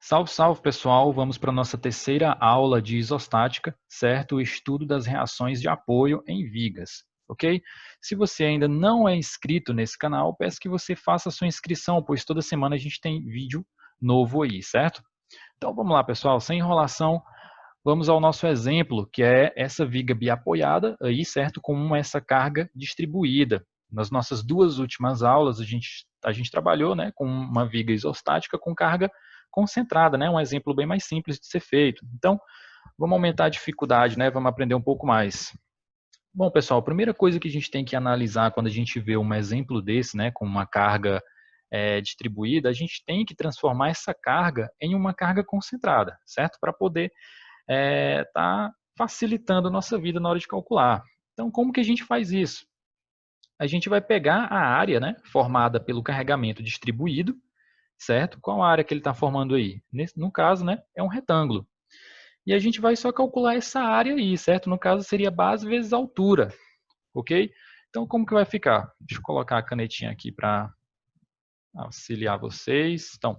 Salve, salve pessoal, vamos para a nossa terceira aula de isostática, certo? O estudo das reações de apoio em vigas, ok? Se você ainda não é inscrito nesse canal, peço que você faça a sua inscrição, pois toda semana a gente tem vídeo novo aí, certo? Então vamos lá pessoal, sem enrolação, vamos ao nosso exemplo, que é essa viga biapoiada aí, certo? Com essa carga distribuída. Nas nossas duas últimas aulas, a gente trabalhou, né, com uma viga isostática com carga concentrada, né? Um exemplo bem mais simples de ser feito. Então, vamos aumentar a dificuldade, né? Vamos aprender um pouco mais. Bom, pessoal, a primeira coisa que a gente tem que analisar quando a gente vê um exemplo desse, né, com uma carga distribuída, a gente tem que transformar essa carga em uma carga concentrada, certo? Para poder tá facilitando a nossa vida na hora de calcular. Então, como que a gente faz isso? A gente vai pegar a área, né, formada pelo carregamento distribuído, certo? Qual a área que ele está formando aí? No caso, né, é um retângulo. E a gente vai só calcular essa área aí, certo? No caso, seria base vezes altura, ok? Então, como que vai ficar? Deixa eu colocar a canetinha aqui para auxiliar vocês. Então,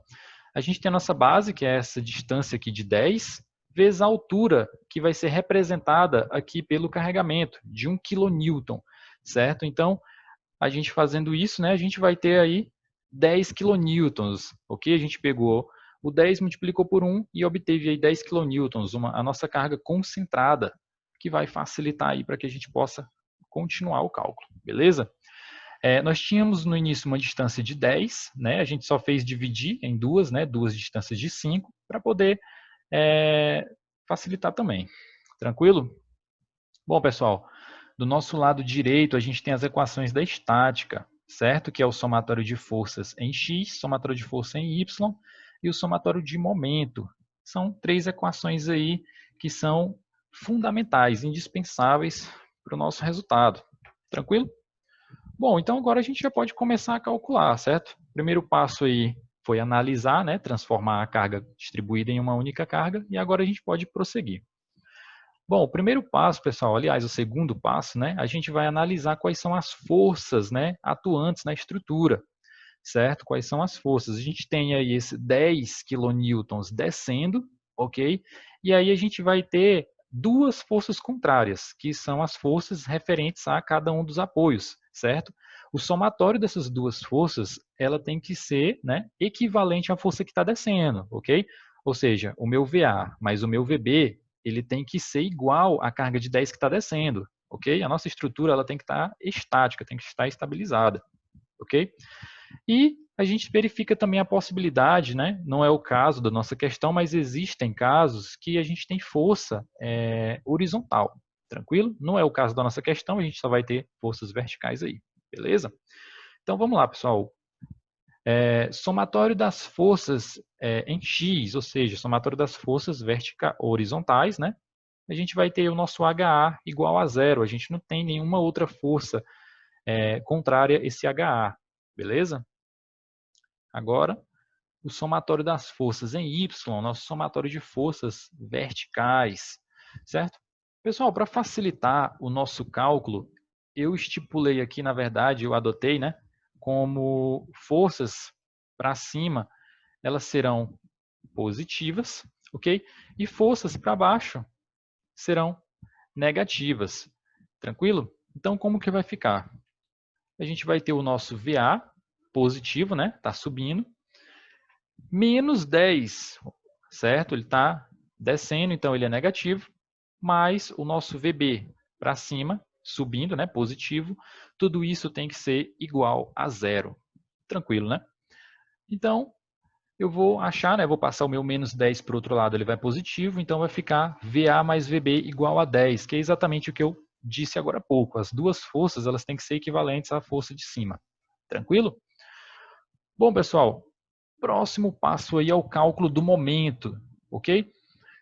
a gente tem a nossa base, que é essa distância aqui de 10, vezes a altura, que vai ser representada aqui pelo carregamento, de 1 kN, certo? Então, a gente fazendo isso, né, a gente vai ter aí 10 kN, ok? A gente pegou o 10, multiplicou por 1 e obteve aí 10 kN, a nossa carga concentrada, que vai facilitar aí para que a gente possa continuar o cálculo, beleza? Nós tínhamos no início uma distância de 10, né? A gente só fez dividir em duas, né? Duas distâncias de 5, para poder facilitar também. Tranquilo? Bom, pessoal, do nosso lado direito a gente tem as equações da estática, certo? Que é o somatório de forças em x, somatório de força em y e o somatório de momento. São três equações aí que são fundamentais, indispensáveis para o nosso resultado. Tranquilo? Bom, então agora a gente já pode começar a calcular, certo? O primeiro passo aí foi analisar, né, transformar a carga distribuída em uma única carga, e agora a gente pode prosseguir. Bom, o primeiro passo, pessoal, aliás, o segundo passo, né, a gente vai analisar quais são as forças, né, atuantes na estrutura, certo? Quais são as forças? A gente tem aí esse 10 kN descendo, ok? E aí a gente vai ter duas forças contrárias, que são as forças referentes a cada um dos apoios, certo? O somatório dessas duas forças, ela tem que ser, né, equivalente à força que está descendo, ok? Ou seja, o meu VA mais o meu VB, ele tem que ser igual à carga de 10 que está descendo, ok? A nossa estrutura ela tem que estar estática, tem que estar estabilizada, ok? E a gente verifica também a possibilidade, né? Não é o caso da nossa questão, mas existem casos que a gente tem força horizontal, tranquilo? Não é o caso da nossa questão, a gente só vai ter forças verticais aí, beleza? Então vamos lá, pessoal. Somatório das forças em x, ou seja, somatório das forças horizontais, né? A gente vai ter o nosso HA igual a zero, a gente não tem nenhuma outra força contrária a esse HA, beleza? Agora, o somatório das forças em Y, nosso somatório de forças verticais, certo? Pessoal, para facilitar o nosso cálculo, eu estipulei aqui, na verdade, eu adotei, né, como forças para cima, elas serão positivas, ok? E forças para baixo serão negativas, tranquilo? Então, como que vai ficar? A gente vai ter o nosso VA positivo, né, tá subindo, menos 10, certo? Ele está descendo, então ele é negativo, mais o nosso VB para cima, subindo, né, positivo, tudo isso tem que ser igual a zero. Tranquilo, né? Então, eu vou achar, né, vou passar o meu menos 10 para o outro lado, ele vai positivo, então vai ficar VA mais VB igual a 10, que é exatamente o que eu disse agora há pouco. As duas forças elas têm que ser equivalentes à força de cima. Tranquilo? Bom, pessoal, próximo passo aí é o cálculo do momento, ok?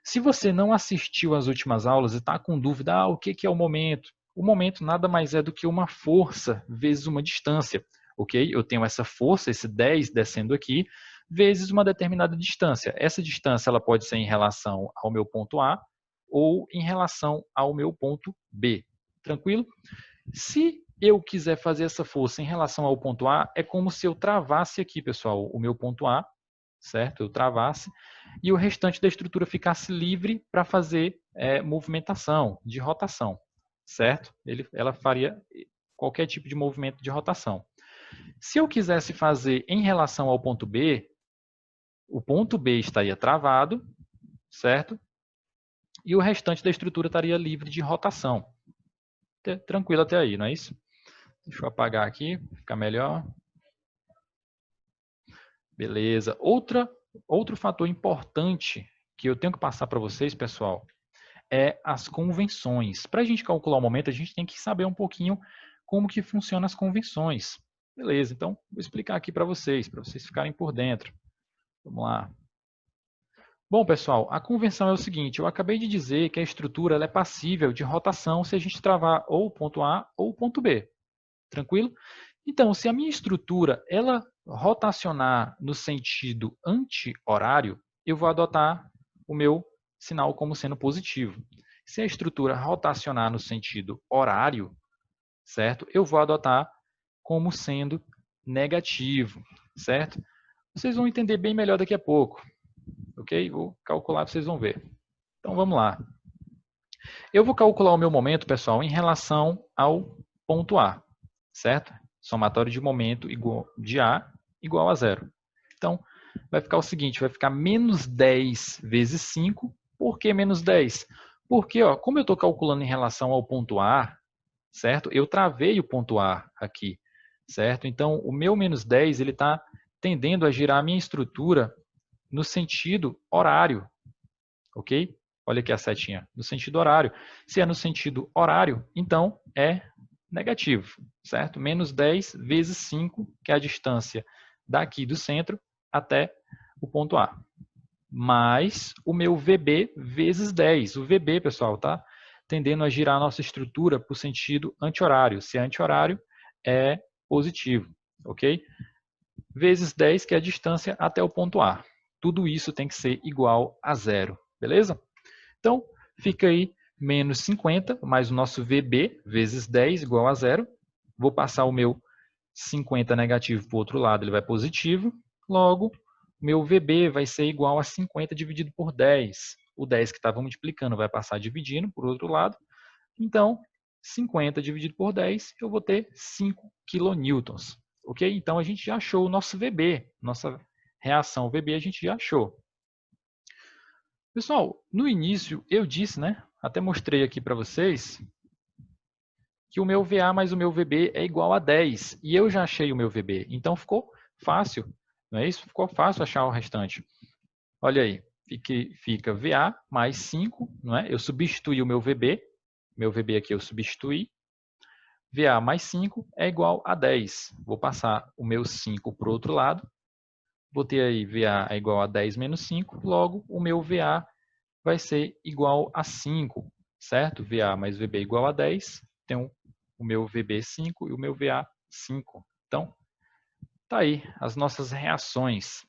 Se você não assistiu às últimas aulas e está com dúvida, o que é o momento? O momento nada mais é do que uma força vezes uma distância, ok? Eu tenho essa força, esse 10 descendo aqui, vezes uma determinada distância. Essa distância ela pode ser em relação ao meu ponto A ou em relação ao meu ponto B. Tranquilo? Se eu quiser fazer essa força em relação ao ponto A, é como se eu travasse aqui, pessoal, o meu ponto A, certo? Eu travasse, e o restante da estrutura ficasse livre para fazer movimentação de rotação, certo? Ela faria qualquer tipo de movimento de rotação. Se eu quisesse fazer em relação ao ponto B, o ponto B estaria travado, certo? E o restante da estrutura estaria livre de rotação. Tranquilo até aí, não é isso? Deixa eu apagar aqui, ficar melhor. Beleza. Outro fator importante que eu tenho que passar para vocês, pessoal, é as convenções. Para a gente calcular o momento, a gente tem que saber um pouquinho como que funcionam as convenções. Beleza, então vou explicar aqui para vocês ficarem por dentro. Vamos lá. Bom, pessoal, a convenção é o seguinte, eu acabei de dizer que a estrutura ela é passível de rotação se a gente travar ou o ponto A ou o ponto B. Tranquilo? Então, se a minha estrutura ela rotacionar no sentido anti-horário, eu vou adotar o meu sinal como sendo positivo. Se a estrutura rotacionar no sentido horário, certo? Eu vou adotar como sendo negativo, certo? Vocês vão entender bem melhor daqui a pouco, ok? Vou calcular, vocês vão ver. Então, vamos lá. Eu vou calcular o meu momento, pessoal, em relação ao ponto A, certo? Somatório de momento de A igual a zero. Então, vai ficar o seguinte, vai ficar menos 10 vezes 5. Por que menos 10? Porque, ó, como eu estou calculando em relação ao ponto A, certo? Eu travei o ponto A aqui, certo? Então, o meu menos 10 ele está tendendo a girar a minha estrutura no sentido horário, ok? Olha aqui a setinha, no sentido horário. Se é no sentido horário, então é negativo, certo? Menos 10 vezes 5, que é a distância daqui do centro até o ponto A. Mais o meu VB vezes 10. O VB, pessoal, tá tendendo a girar a nossa estrutura para o sentido anti-horário. Se é anti-horário, é positivo, ok? Vezes 10, que é a distância até o ponto A. Tudo isso tem que ser igual a zero, beleza? Então, fica aí menos 50, mais o nosso VB, vezes 10, igual a zero. Vou passar o meu 50 negativo para o outro lado, ele vai positivo. Logo, meu VB vai ser igual a 50 dividido por 10. O 10 que estava multiplicando vai passar dividindo para o outro lado. Então, 50 dividido por 10, eu vou ter 5 kN. Ok? Então, a gente já achou o nosso VB, nossa reação VB a gente já achou. Pessoal, no início eu disse, né? Até mostrei aqui para vocês que o meu VA mais o meu VB é igual a 10. E eu já achei o meu VB. Então ficou fácil, não é isso? Ficou fácil achar o restante. Olha aí, fica VA mais 5, não é? Eu substituí o meu VB. Meu VB aqui eu substituí. VA mais 5 é igual a 10. Vou passar o meu 5 para o outro lado. Vou ter aí VA é igual a 10 menos 5. Logo, o meu VA vai ser igual a 5, certo? VA mais VB igual a 10. Tenho o meu VB 5 e o meu VA 5. Então, tá aí as nossas reações.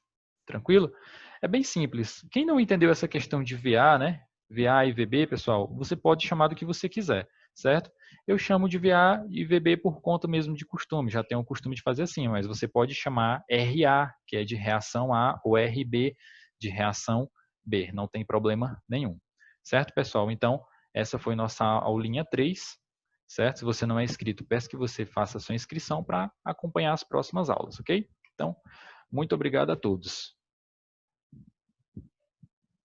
Tranquilo? É bem simples. Quem não entendeu essa questão de VA, né? VA e VB, pessoal, você pode chamar do que você quiser, certo? Eu chamo de VA e VB por conta mesmo de costume, já tenho o costume de fazer assim, mas você pode chamar RA, que é de reação A, ou RB, de reação B, não tem problema nenhum. Certo, pessoal? Então, essa foi nossa aulinha 3, certo? Se você não é inscrito, peço que você faça a sua inscrição para acompanhar as próximas aulas, ok? Então, muito obrigado a todos.